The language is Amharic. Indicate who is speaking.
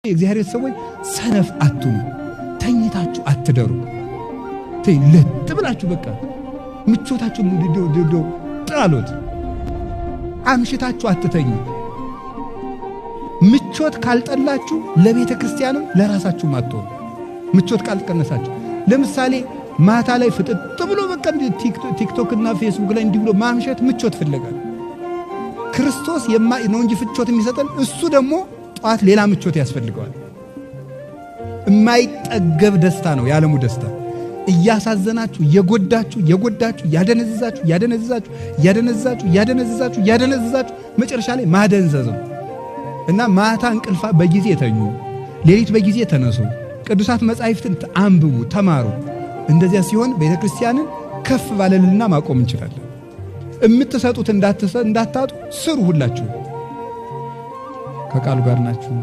Speaker 1: እግዚአብሔር ሰዎች ሰነፍ አትሁኑ፣ ተኝታችሁ አትደሩ። ለጥ ብላችሁ በቃ ምቾታችሁ ጣሉት። አምሽታችሁ አትተኙ። ምቾት ካልጠላችሁ ለቤተ ክርስቲያንም ለራሳችሁም አትሆኑ። ምቾት ካልቀነሳችሁ ለምሳሌ ማታ ላይ ፍጥጥ ብሎ በቃ ቲክቶክ እና ፌስቡክ ላይ እንዲህ ብሎ ማምሸት ምቾት ፍለጋ ክርስቶስ ነው እንጂ ፍቾት የሚሰጠን እሱ ደግሞ ጧት ሌላ ምቾት ያስፈልገዋል። የማይጠገብ ደስታ ነው የዓለሙ ደስታ። እያሳዘናችሁ የጎዳችሁ ያደነዝዛችሁ መጨረሻ ላይ ማደንዘዝ ነው። እና ማታ እንቅልፋ በጊዜ ተኙ፣ ሌሊት በጊዜ ተነሱ፣ ቅዱሳት መጻሕፍትን አንብቡ፣ ተማሩ። እንደዚያ ሲሆን ቤተ ክርስቲያንን ከፍ ባለልና ማቆም እንችላለን። የምትሰጡት እንዳታጡ ስሩ። ሁላችሁ ከቃሉ ጋር ናችሁ።